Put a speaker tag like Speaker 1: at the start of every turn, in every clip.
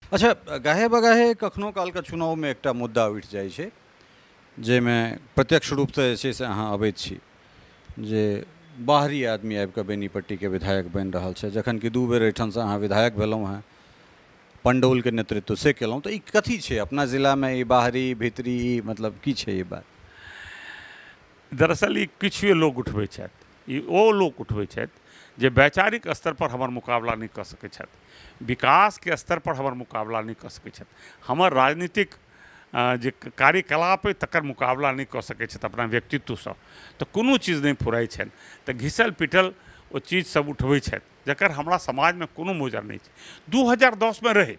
Speaker 1: अच्छा, गाहे बगाहे कखनो कालके चुनावमे एकटा मुद्दा उठि जाइ छै जाहिमे प्रत्यक्ष रूपसँ जे छै से अहाँ अबैत छी जे बाहरी आदमी आबि कऽ बेनीपट्टीके विधायक बनि रहल छै, जखन कि 2 बेर एहिठामसँ अहाँ विधायक भेलहुँ हेँ, पंडौलके नेतृत्व से केलहुँ। तऽ ई कथी छै अपना जिलामे, ई बाहरी भीतरी, मतलब की छै ई बात?
Speaker 2: दरअसल ई किछु लोग उठबै छथि, ई ओ लोग उठबै छथि जे वैचारिक स्तर पर हमर मुकाबला नहीं कऽ सकै छथि, विकास के स्तर पर हमर मुकाबला नहीं कऽ सकै छथि, हमर राजनीतिक जे कार्यकलाप अइ तकर मुकाबला नहीं कऽ सकै छथि अपना व्यक्तित्वसँ। तऽ कोनो चीज नहीं फुराइ छनि, तऽ घिसल पिटल ओ चीज सब उठबै छथि जकर हमरा समाजमे कोनो मोजर नहीं छै। 2010 में रहै,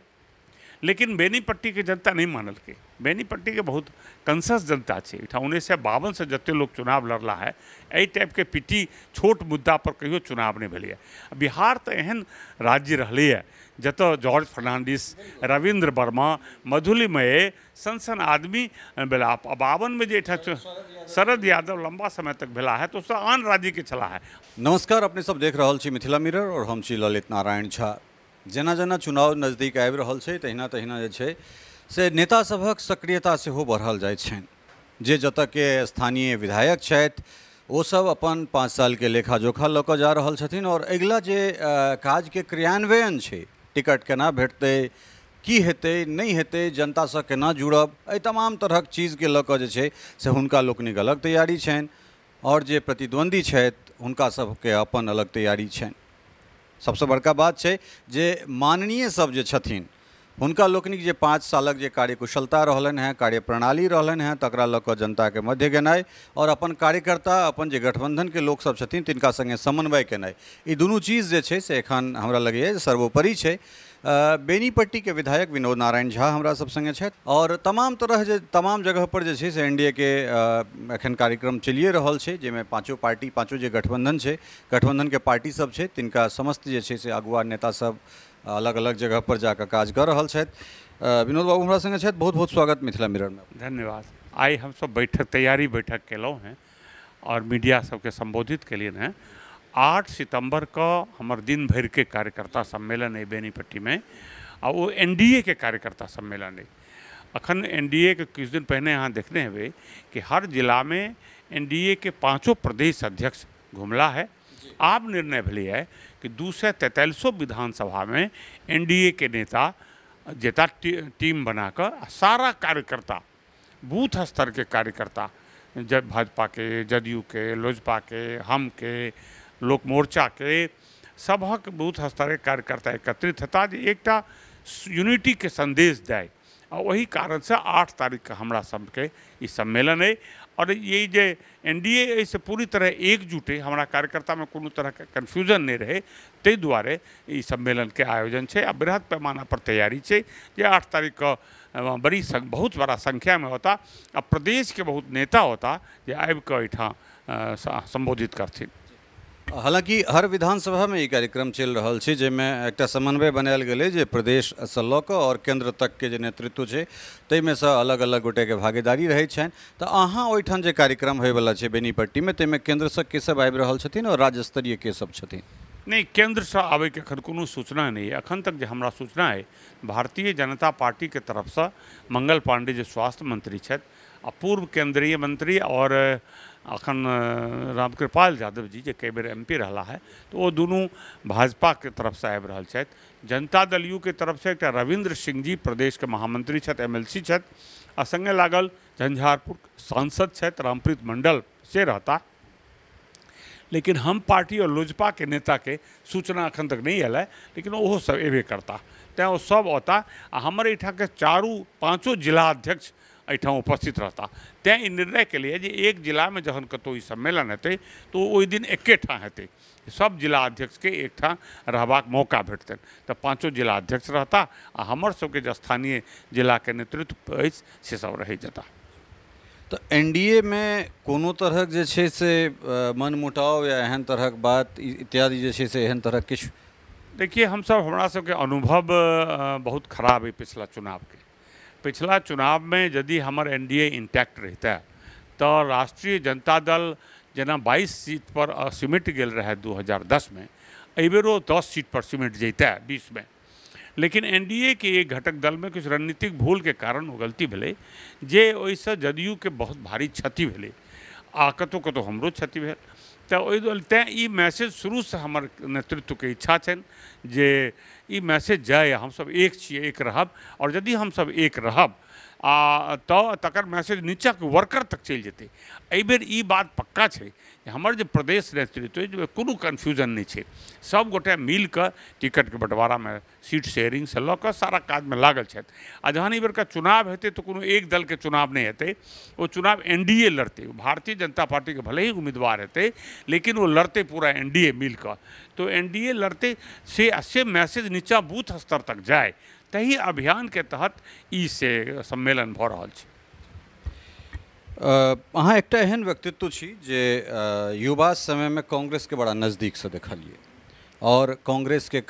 Speaker 2: लेकिन बेनीपट्टी के जनता नहीं मानलकै। बेनीपट्टी के बहुत कंसस जनता छै। 1952 से जते लोग चुनाव लड़ला है, एहि टाइप के पिटी छोट मुद्दा पर कहियो चुनाव नहीं भेलै। बिहार तो एहन राज्य रहलै है जतऽ जॉर्ज फर्नांडिस, रविंद्र वर्मा, मधुलिमय सन आदमी भेला। 52 में जे शरद यादव लंबा समय तक भेला है, तो उससे आन राज्य के छला है।
Speaker 1: नमस्कार, अपने सब देख रहल छी मिथिला मिरर और हम छी ललित नारायण झा। जेना जेना चुनाव नजदीक आबि रहल छै तहिना तहिना जे छै से नेता सभक सक्रियता सेहो बढ़ल जाइ छनि। जे जतऽ के स्थानीय विधायक छथि ओ सब अपन 5 साल के लेखा जोखा लऽ कऽ जा रहल छथिन और अगिला जे काज के क्रियान्वयन छै, टिकट केना भेटतै, की हेतै नहीं हेतै, जनतासँ केना जुड़ब, एहि तमाम तरहक चीजके लऽ कऽ जे छै से हुनका लोकनिक अलग तैयारी छनि और जे प्रतिद्वंदी छथि हुनका सबके अपन अलग तैयारी छनि। सबसँ बड़का बात छै जे माननीय सब जे छथिन हुनका लोकनिक जे 5 सालक जे कार्यकुशलता रहलनि हैं, कार्यप्रणाली रहलनि हैं, तकरा लऽ कऽ जनताके मध्य गेनाइ और अपन कार्यकर्ता, अपन जे गठबंधनके लोकसब छथिन तिनका सङ्गे समन्वय केनाइ, ई दुनू चीज जे छै से एखन हमरा लगैए जे सर्वोपरि छै। बेनीपट्टी के विधायक विनोद नारायण झा हमरा सब संगे छथि और तमाम जगह पर जे छै से एनडीए के एखन कार्यक्रम चलिए रहल छै, जाहिमे पाँचों जे गठबंधन छै, गठबंधन के पार्टी सब छै, तिनका समस्त जे छै से अगुआ नेता सब अलग अलग जगह पर जाकर काज कर रहल छथि। विनोद बाबू हमरा संगे छथि, बहुत बहुत स्वागत मिथिला मिरर में।
Speaker 2: धन्यवाद। आइ हम सब तैयारी बैठक केलहुँ हैं और मीडिया सबके संबोधित केलियनि हैं। 8 सितंबर को हमर दिन भर के कार्यकर्ता सम्मेलन है बेनीपट्टी में, और वो एनडीए के कार्यकर्ता सम्मेलन है। अखन एनडीए के कुछ दिन पहले यहाँ देखने हुए कि हर जिला में एनडीए के 5 प्रदेश अध्यक्ष घुमला है। आप निर्णय भेलै है कि 243 विधानसभा में एनडीए के नेता जेता टीम बनाकर सारा कार्यकर्ता, बूथ स्तर के कार्यकर्ता, भाजपा के, जदयू के, लोजपा के, हम के, लोक मोर्चा के, सबक बूथ स्तर के कार्यकर्ता एकत्रित हेता जे एकटा यूनिटी के संदेश दे। और वही कारण से 8 तारीख का हमरा सबके ई सम्मेलन है। और ये जे एनडीए से पूरी तरह एकजुट है, हमारा कार्यकर्ता में कोनो तरह के कन्फ्यूजन नहीं रहे, ते दुआरे ई सम्मेलन के आयोजन है। अब बृहद पैमाना पर तैयारी है जे 8 तारीख को बहुत बड़ा संख्या में होता। अब प्रदेश के बहुत नेता होता जे आबि कऽ एहिठाम संबोधित करथिन।
Speaker 1: हालांकि हर विधानसभा में ये कार्यक्रम चल रहा है, जाहिमे एकटा समन्वय बनायल गेलै जे प्रदेशसँ लऽ कऽ और केंद्र तक के जे नेतृत्व छै ताहिमे सँ अलग अलग गोटे के भागीदारी रहै छनि। तऽ अहाँ ओहिठाम जे कार्यक्रम होयवला छै बेनीपट्टी में, ताहिमे केंद्रसँ के सब आबि रहल छथिन और राज्य स्तरीय के सब छथिन?
Speaker 2: नहीं, केंद्र से आबे के अखन कोनो सूचना नहीं है। अखन तक जो हमरा सूचना है, भारतीय जनता पार्टी के तरफ से मंगल पांडे जो स्वास्थ्य मंत्री छथि, आ पूर्व केंद्रीय मंत्री और अखन रामकृपाल यादव जी जे कई बेर एमपी रहा है, तो वो दोनों भाजपा के तरफ से आबि रहल छथि। जनता दल यू के तरफ से एक रविंद्र सिंह जी प्रदेश के महामंत्री छथि, एमएलसी छथि, आ संगे लागल झंझारपुर सांसद छथि रामप्रीत मंडल से रहता। लेकिन हम पार्टी और लोजपा के नेता के सूचना अखन तक नहीं आयल है, लेकिन वो सब एबे करता, तैं वो सब होता। आ हमारे यहाँ के 4-5 जिला अध्यक्ष एहिठाम उपस्थित रहता। तैं ई निर्णय के लिए जे एक जिला में जखन कतौ ई सम्मेलन हेतै तो ओहि दिन एके ठाम हेतै, सब जिला अध्यक्ष के एक ठाम रहबाक मौका भेटतनि। तो 5 जिला अध्यक्ष रहता आ हमर सबके जे स्थानीय जिला के नेतृत्व अछि से सब रहि जेता।
Speaker 1: तो एनडीए में कोनो तरहक जे छै से मनमुटाव या एहन तरहक बात इत्यादि जे छै से एहन तरह किछु?
Speaker 2: देखिए, हमरा सबके अनुभव बहुत खराब है पिछला चुनाव के। पिछला चुनाव में यदि हमार एनडीए इंटैक्ट रहता तो राष्ट्रीय जनता दल जेना 22 सीट पर सिमट गेल रहे 2010 में, एबेरो 10 सीट पर सिमट जैता 20 में। लेकिन एनडीए के एक घटक दल में कुछ रणनीतिक भूल के कारण वो गलती भेलै जे ओहिसँ जदयू के बहुत भारी क्षति भेलै आ कतहु कतहु हमरो क्षति भेल। तऽ ओहि दुआरे तैँ ई मैसेज शुरूसँ हमर नेतृत्वके इच्छा छनि जे ई मैसेज जाय हमसब एक छियै, एक रहब, और यदि हमसब एक रहब तऽ तकर मैसेज नीचाके वर्कर तक चलि जेतै। एहिबेर ई बात पक्का छै जे हमर जे प्रदेश नेतृत्व अइ कोनो कन्फ्यूजन नहि छै, सब गोटे मिल कऽ टिकटके बंटवारामे सीट शेयरिंगसँ लऽ कऽ सारा काजमे लागल छथि। आ जहन ई बेरका चुनाव हेतै तऽ कोनो एक दलके चुनाव नहि हेतै, ओ चुनाव एनडीए लड़तै। भारतीय जनता पार्टीके भले ही उम्मीदवार हेतै लेकिन वो लड़तै पूरा एनडीए मिल कऽ। तो एनडीए लड़तै से मैसेज नीचा बूथ स्तर तक जाए, तही अभियान के तहत ई से सम्मेलन भऽ रहल छै।
Speaker 1: अहाँ एकटा एहन व्यक्तित्व छी जे युवा समयमे कांग्रेसके बड़ा नजदीकसँ देखलियै और कांग्रेसके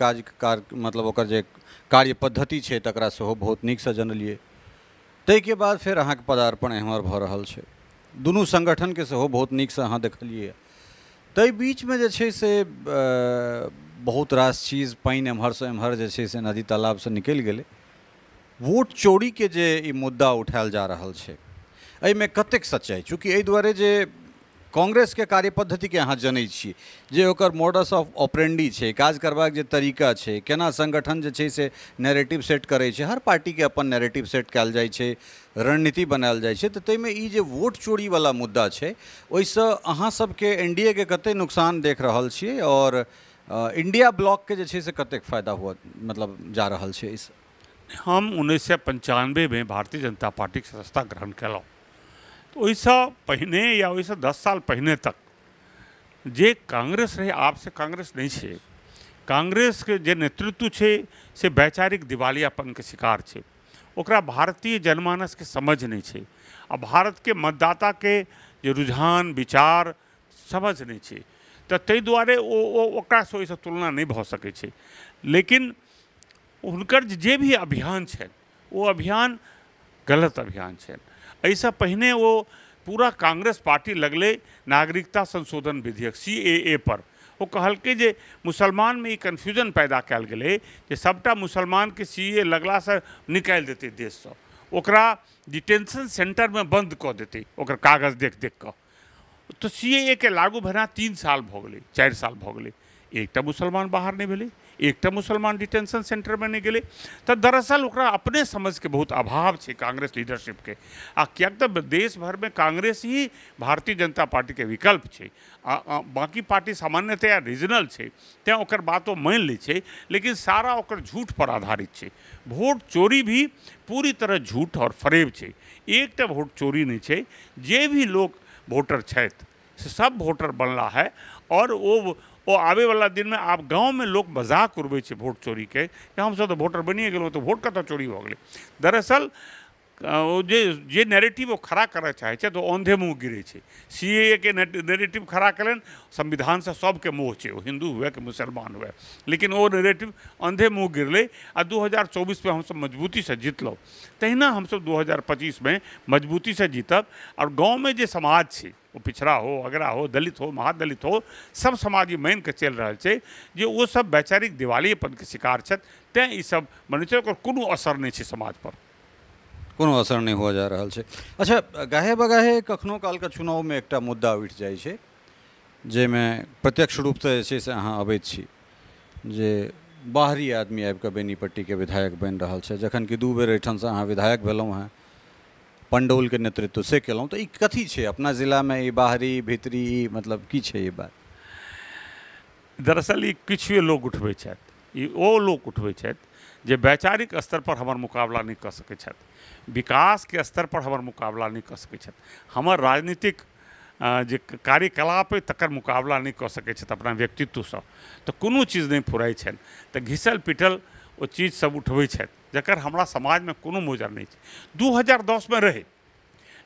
Speaker 1: मतलब ओकर जे कार्य पद्धति छै तकरा सेहो बहुत नीकसँ जनलियै। ताहिके बाद फेर अहाँके पदार्पण एम्हर भऽ रहल छै, दुनू संगठनके सेहो बहुत नीकसँ अहाँ देखलियै। ताहि बीचमे जे छै से बहुत रास चीज पानि एम्हरसँ एम्हर जे छै से नदी तालाबसँ निकलि गेलै। वोट चोरीके जे ई मुद्दा उठायल जा रहल छै एहिमे कतेक सच्चाइ? चूँकि एहि दुआरे जे कांग्रेसके कार्यपद्धतिके अहाँ जनै छी जे ओकर मोडस ऑफ ऑपरेंडी छै, काज करबाक जे तरीका छै, केना संगठन जे छै से नैरेटिव सेट करै छै, हर पार्टीके अपन नैरेटिव सेट कयल जाइ छै, रणनीति बनायल जाइ छै। तऽ ताहिमे ई जे वोट चोरीवला मुद्दा छै ओहिसँ अहाँ सबके एनडीए के कतेक नुकसान देख रहल छियै और इंडिया ब्लॉकके जे छै से कतेक फायदा हुआ मतलब जा रहल छै एहिसँ?
Speaker 2: हम 1995 में भारतीय जनता पार्टीके सदस्यता ग्रहण केलहुँ। तऽ ओहिसँ पहिने या ओहिसँ 10 साल पहिने तक जे कांग्रेस रहै आब से कांग्रेस नहीं छै। कांग्रेस के जे नेतृत्व छै से वैचारिक दिवालियापन के शिकार छै। ओकरा भारतीय जनमानस के समझ नहीं छै आ भारत के मतदाता के जे रुझान विचार समझ नहीं छै। तऽ ताहि दुआरे ओकरासँ ओहिसँ तुलना नहीं भऽ सकै छै। लेकिन हुनकर जे भी अभियान छनि वो अभियान गलत अभियान छनि। एहिसँ पहिने वो पूरा कांग्रेस पार्टी लगले नागरिकता संशोधन विधेयक CAA पर वो कहलकै जे मुसलमानमे ई कन्फ्यूजन पैदा कयल गेलै जे सबटा मुसलमानके CAA लगलासँ निकालि देतै देशसँ, ओकरा डिटेंशन सेंटरमे बंद कऽ देतै ओकर कागज देख देख कऽ। तो CAA के लागू भेना 3 साल भऽ गेलै, 4 साल भऽ गेलै, एकटा मुसलमान बाहर नहीं भेलै, एकटा मुसलमान डिटेंशन सेंटर में नहीं गेलै। तऽ दरअसल ओकरा अपने समझ के बहुत अभाव छै कांग्रेस लीडरशिप के। आ कियाक तऽ देश भर में कांग्रेस ही भारतीय जनता पार्टी के विकल्प छै। बाकी पार्टी सामान्यतया रीजनल छै, तेँ ओकर बात वो मानि लै छै, लेकिन सारा ओकर झूठ पर आधारित छै। वोट चोरी भी पूरी तरह झूठ और फरेब छै। एकटा वोट चोरी नहीं छै। जे भी लोग वोटर छथि से सब वोटर बनला है और वो आवे वाला दिन में आप गांव में लोग मजाक उड़बै छै वोट चोरी के कि हमसब तऽ वोटर बनिए गेलहुँ तऽ वोट कतऽ चोरी भऽ गेलै। दरअसल वो जे नैरेटिव वो खड़ा करऽ चाहै छै तो औंधे मुँह गिरै छै। CAA के नैरेटिव खड़ा करें संविधान से सबके मोह छै, वो हिंदू हुए कि मुसलमान हुए, लेकिन वो नैरेटिव औंधे मुँह गिरलै आ 2024 में हमसब मजबूती से जीतलहुँ। तहिना हमसब 2025 में मजबूती से जीतब और गाँव में जे समाज छै वो पिछड़ा हो, अगड़ा हो, दलित हो, महादलित हो, सब समाज ई मानि कऽ चलि रहल छै जे वो सब वैचारिक दिवालियेपन के शिकार छथि। तेँ ई सब बनै छै, ओकर कोनो असर नहीं छै समाज पर,
Speaker 1: कोनो असर नहीं हुआ जा रहल छै। अच्छा, गाहे बगाहे कखनो कालके चुनावमे एकटा मुद्दा उठि जाइ छै जाहिमे प्रत्यक्ष रूपसँ जे छै से अहाँ अबैत छी जे बाहरी आदमी आबि कऽ बेनीपट्टीके विधायक बनि रहल छै, जखन कि 2 बेर एहिठामसँ अहाँ विधायक भेलहुँ हैं, पंडौलके नेतृत्व से केलहुँ। तऽ ई कथी छै अपना जिलामे, ई बाहरी भीतरी मतलब की छै ये बात?
Speaker 2: दरअसल ई किछु लोग उठबै छथि, ई ओ लोग उठबै छथि जे वैचारिक स्तर पर हमर मुकाबला नहीं कऽ सकै छथि, विकास के स्तर पर हमर मुकाबला नहीं कऽ सकै छथि, हमर राजनीतिक जे कार्यकलाप अइ तकर मुकाबला नहीं कऽ सकै छथि अपना व्यक्तित्वसँ। तऽ कोनो चीज नहीं फुराइ छनि, तऽ घिसल पिटल ओ चीज सब उठबै छथि जकर हमरा समाजमे कोनो मोजर नहीं छै। 2010 में रहे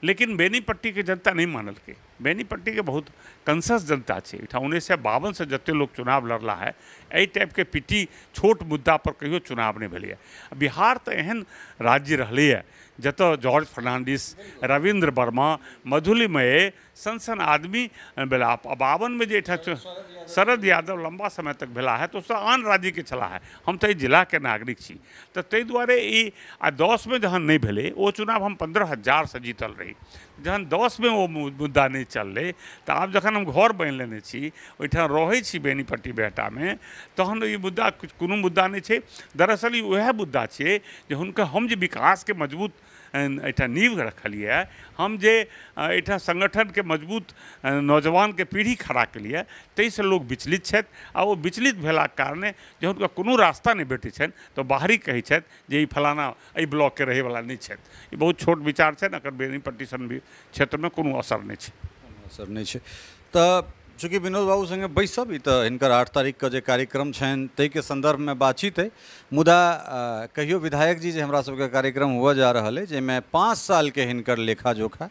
Speaker 2: लेकिन बेनीपट्टी के जनता नहीं मानलकै। बेनीपट्टी के बहुत कंसस जनता छै। 1952 से जते लोग चुनाव लड़ला है, एहि टाइप के पिटी छोट मुद्दा पर कहियो चुनाव नहीं भेलै। बिहार तो एहन राज्य रहलै जतऽ जॉर्ज फर्नांडिस, रविंद्र वर्मा, मधुलिमय सन सन आदमी भेला। 52 में जे शरद यादव लंबा समय तक भेला है, तो उससे आन राज्य के चला है। हम तो जिला के नागरिक छी, तो ताहि दुआरे ई 10 में जहन नहीं भेले वो चुनाव हम 15,000 से जीतल रही। जहन 10 में वो मुद्दा नहीं चलले, तो आब जखन हम घर बनि लेने छी, ओहिठाम रहै छी बेनीपट्टी बेहटा में, तहन ई मुद्दा कोनो मुद्दा नहीं छै। दरअसल ई वएह मुद्दा छै जे हुनका हम जे विकास के मजबूत एहिठाम नींव रखलिए, हम जे एहिठाम संगठन के मजबूत नौजवान के पीढ़ी खड़ा केलिए, ताहिसँ लोग विचलित छथि। आ वो विचलित भेलाक कारणे जे हुनका कोनो रास्ता नहीं भेटै छनि, तो बाहरी कहै छथि जे ई फलाना एहि ब्लॉक के रहैवला नहीं छथि। ई बहुत छोट विचार छनि, एकर बेनीपट्टी सन क्षेत्र में कोनो असर नहीं छै।
Speaker 1: असर नहीं छै। तऽ चूँकि विनोद बाबू संगे बैसब, ई तऽ हिनकर 8 तारीख के जे कार्यक्रम छनि ताहि के संदर्भ में बातचीत है। मुदा कहियो विधायक जी जे हमरा सबके कार्यक्रम हुआ जा रहल है, जाहिमे 5 साल के हिनकर लेखा जोखा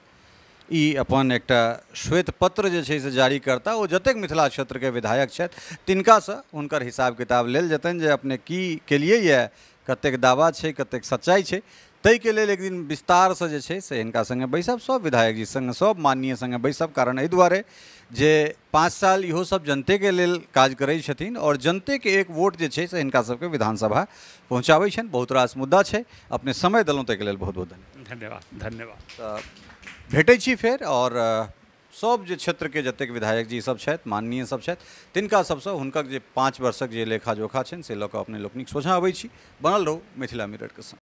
Speaker 1: ई अपन एकटा श्वेत पत्र जे छै से जारी करता। ओ जतेक मिथिला क्षेत्र के विधायक छथि तिनकासँ हुनकर हिसाब किताब लेल जेतनि, जे अपने की केलिए ये, कतेक दावा छै, कतेक सच्चाई छै। ताहि के लेल एक दिन विस्तार से जे छै से हिनका संगे बैसब, सब विधायक जी संगे, सब माननीय संगे बैसब। कारण एहि दुआरे जे 5 साल इहो सब जनते के लेल काज करै छथिन, और जनते के एक वोट जे छै से हिनका सबके विधानसभा पहुँचाबै छनि। बहुत रास मुद्दा छै, अपने समय देलहुँ ताहिके लेल बहुत बहुत
Speaker 2: धन्यवाद। धन्यवाद।
Speaker 1: तऽ भेटै छी फेर, और सब जे क्षेत्र के जतेक विधायक जी सब छथि, माननीय सब छथि, तिनका सबसँ हुनकर जे 5 वर्षक जे लेखा जोखा छनि से लऽ कऽ अपने लोकनिक सोझा अबै छी। बनल रहू मिथिला मिरर के संग।